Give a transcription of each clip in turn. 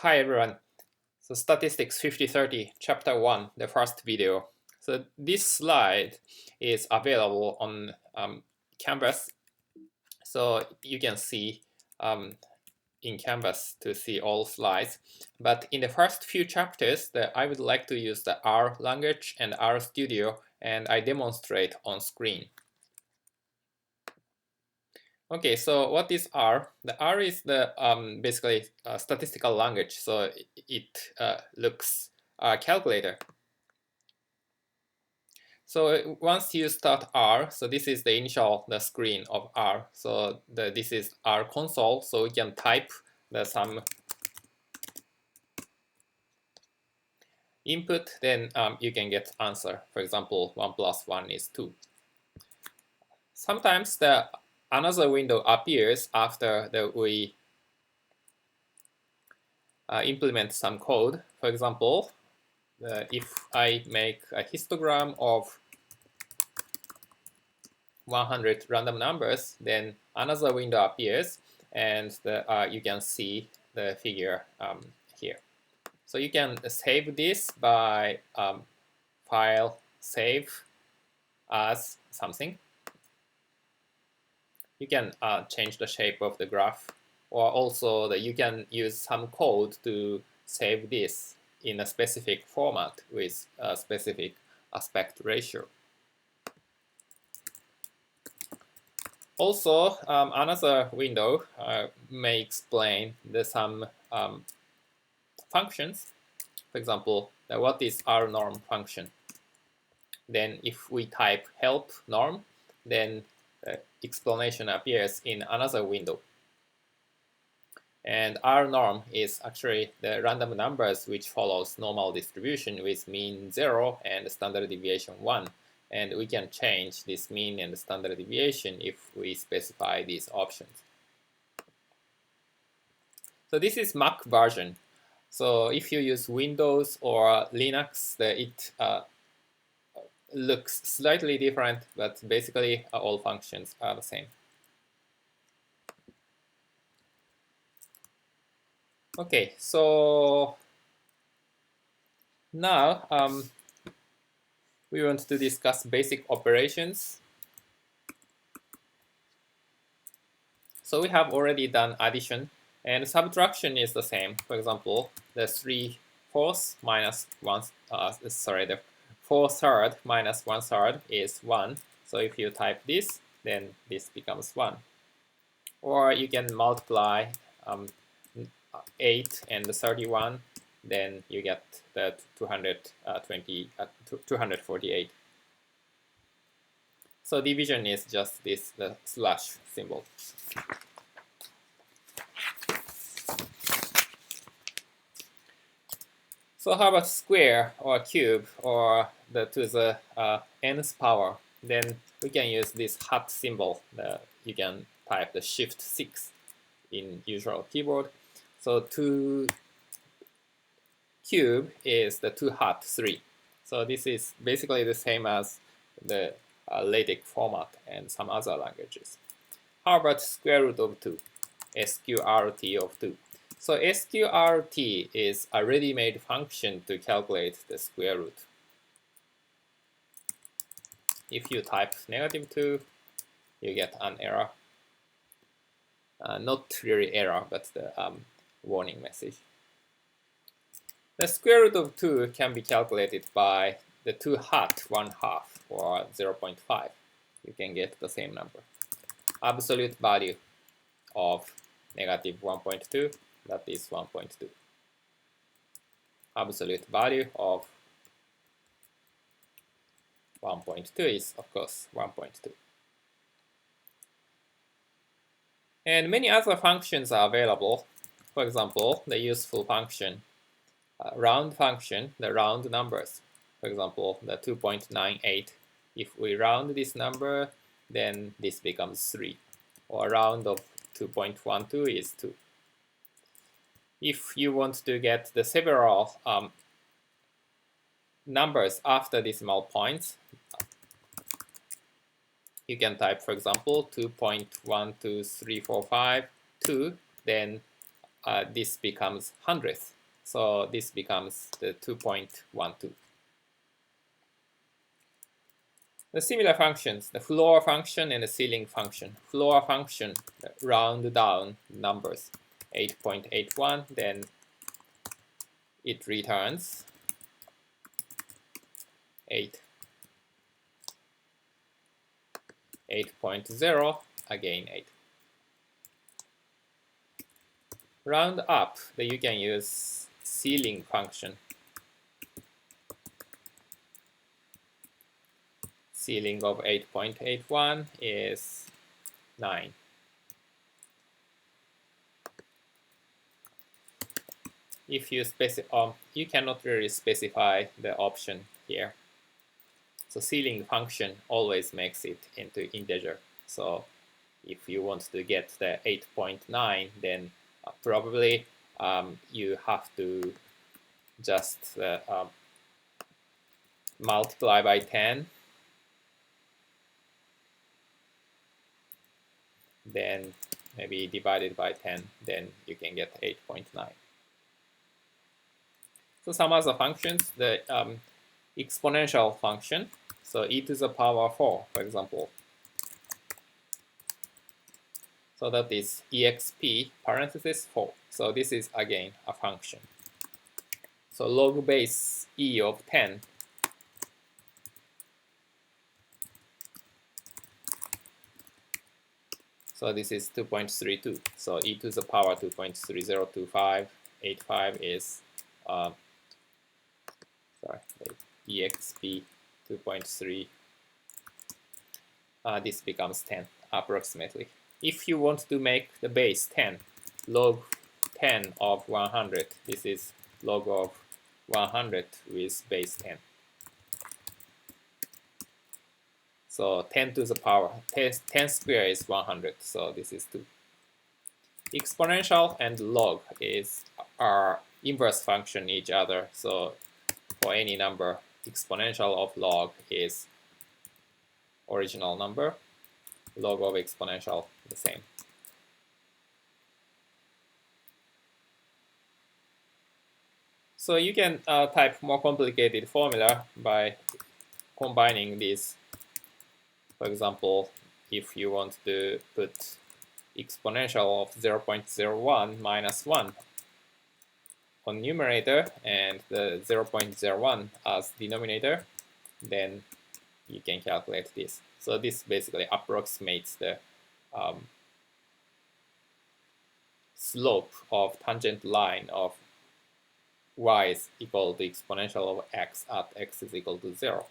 Hi everyone. So Statistics 5030, Chapter 1, the first video. So this slide is available on Canvas. So you can see in Canvas to see all slides. But in the first few chapters, I would like to use the R language and R Studio, and I demonstrate on screen. Okay, so what is R? The R is the basically statistical language, so it looks a calculator. So once you start R, so this is the screen of R. So this is R console, so we can type some input, then you can get answer. For example, 1 + 1 is 2. Sometimes another window appears after we implement some code. For example, if I make a histogram of 100 random numbers, then another window appears, and you can see the figure here. So you can save this by file save as something. You can change the shape of the graph, or also you can use some code to save this in a specific format with a specific aspect ratio. Also, another window may explain some functions. For example, what is our norm function? Then if we type help norm, then the explanation appears in another window. And R norm is actually the random numbers which follows normal distribution with mean 0 and standard deviation 1. And we can change this mean and standard deviation if we specify these options. So this is Mac version. So if you use Windows or Linux, it looks slightly different, but basically all functions are the same. Okay, so now we want to discuss basic operations. So we have already done addition, and subtraction is the same. For example, the 3/4 minus 1, the 4/3 minus 1/3 is 1. So if you type this, then this becomes 1. Or you can multiply 8 and 31, then you get the 248. So division is just the slash symbol. So how about square or cube or to the nth power? Then we can use this hat symbol. You can type the shift 6 in usual keyboard. So 2 cube is the 2 hat 3. So this is basically the same as the LaTeX format and some other languages. How about square root of 2? SQRT of 2. So SQRT is a ready-made function to calculate the square root. If you type -2, you get an error. Not really error, but the warning message. The square root of 2 can be calculated by the 2 hat 1/2 or 0.5. You can get the same number. Absolute value of -1.2, that is 1.2. Absolute value of 1.2 is, of course, 1.2. And many other functions are available. For example, the useful function, round function, the round numbers. For example, the 2.98. If we round this number, then this becomes 3. Or a round of 2.12 is 2. If you want to get the several numbers after decimal points, you can type, for example, 2.12345, 2, then this becomes hundredth. So this becomes the 2.12. The similar functions, the floor function and the ceiling function. Floor function round down numbers 8.81, then it returns 8.0, again 8. Round up, then you can use ceiling function. Ceiling of 8.81 is 9. If you specify, you cannot really specify the option here. So ceiling function always makes it into integer. So if you want to get the 8.9, then probably you have to just multiply by 10, then maybe divided by 10, then you can get 8.9. So some other functions, the exponential function, so e to the power 4, for example. So that is exp parenthesis 4. So this is again a function. So log base e of 10. So this is 2.32. So e to the power 2.302585 is exp 2.3. This becomes 10 approximately. If you want to make the base 10, log 10 of 100, this is log of 100 with base 10. So 10 to the power, 10 square is 100, so this is 2. Exponential and log are inverse function each other, so for any number, exponential of log is original number, log of exponential the same. So you can type more complicated formula by combining these. For example, if you want to put exponential of 0.01 minus 1 on numerator and the 0.01 as denominator, then you can calculate this. So this basically approximates the slope of tangent line of y is equal to exponential of x at x is equal to 0.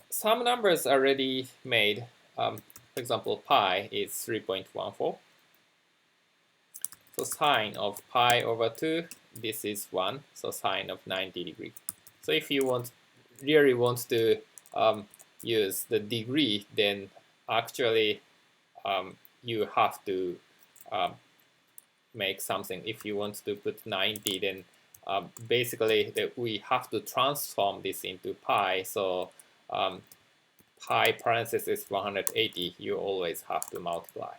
Some numbers are already made. For example, pi is 3.14. So sine of pi over 2, this is 1. So sine of 90 degrees. So if you really want to use the degree, then actually you have to make something. If you want to put 90, then basically we have to transform this into pi. So pi parenthesis 180, you always have to multiply.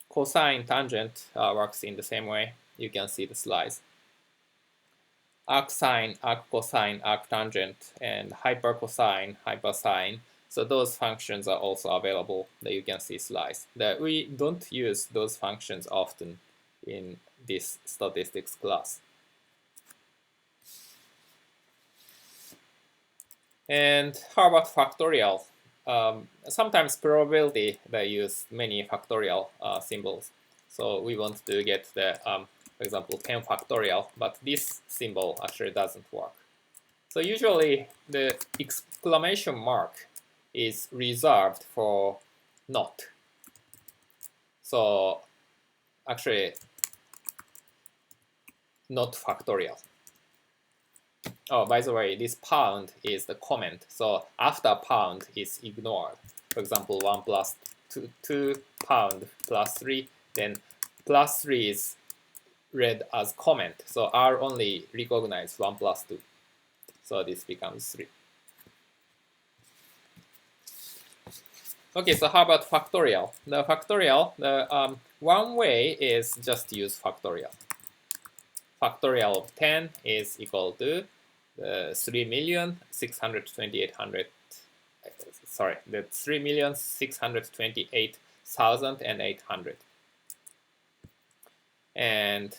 Cosine tangent works in the same way. You can see the slides. Arcsine, arccosine, arctangent, and hypercosine, hypersine. So those functions are also available that you can see slides. That we don't use those functions often in this statistics class. And how about factorial? Sometimes probability, they use many factorial symbols. So we want to get the, for example, 10 factorial, but this symbol actually doesn't work. So usually the exclamation mark is reserved for not. So actually not factorial. Oh, by the way, this pound is the comment. So after pound is ignored. For example, 1 plus 2 pound plus 3, then plus 3 is read as comment. So R only recognizes 1 plus 2. So this becomes 3. Okay, so how about factorial? The factorial, one way is just use factorial. Factorial of 10 is equal to 3,628,800. Sorry, the 3,628,800. And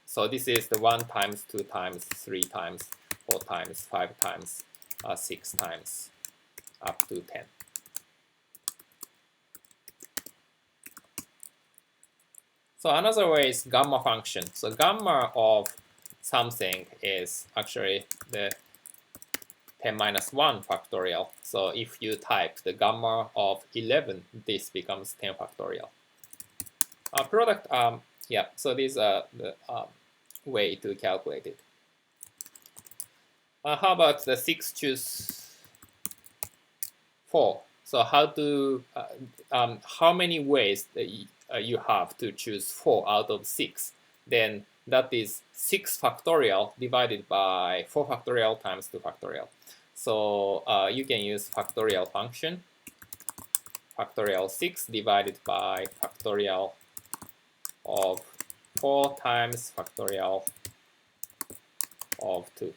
so this is the 1 times, 2 times, 3 times, 4 times, 5 times, 6 times, up to 10. So another way is gamma function. So gamma of something is actually the 10 minus 1 factorial. So if you type the gamma of 11, this becomes 10 factorial. Product, yeah, so these are the way to calculate it. How about the 6 choose 4? So how many ways that you have to choose 4 out of 6? Then that is 6 factorial divided by 4 factorial times 2 factorial. So you can use factorial function, factorial 6 divided by factorial of 4 times factorial of 2.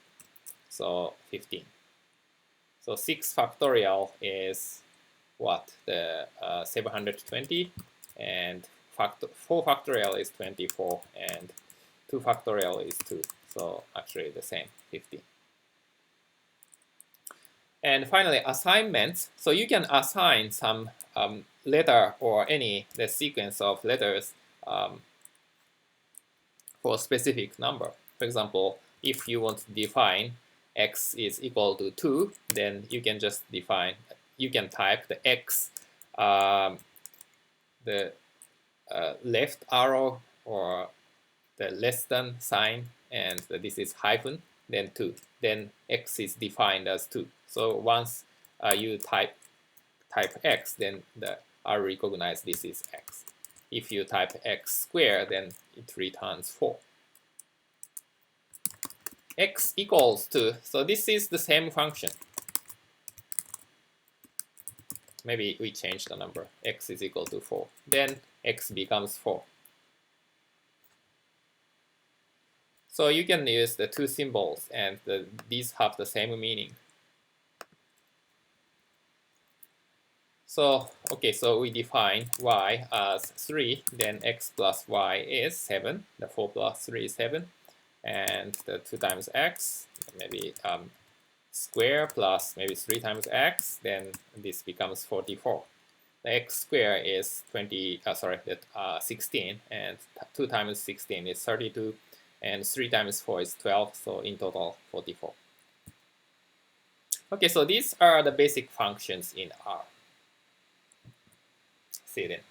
So 15. So 6 factorial is what? The 720, and 4 factorial is 24, and 2 factorial is 2. So actually the same, 15. And finally, assignments. So you can assign some letter or the sequence of letters for a specific number. For example, if you want to define x is equal to 2, then you can just you can type the x, the left arrow or the less than sign, and this is hyphen, then 2. Then x is defined as 2. So once you type x, then the R recognize this is x. If you type x squared, then it returns 4. X equals to, so this is the same function. Maybe we change the number. X is equal to 4. Then x becomes 4. So you can use the two symbols, and these have the same meaning. So, okay, so we define y as 3, then x plus y is 7. The 4 plus 3 is 7. And the 2 times x, maybe square plus maybe 3 times x, then this becomes 44. The x squared is 16, and 2 times 16 is 32, and 3 times 4 is 12, so in total 44. Okay, so these are the basic functions in R. See you then.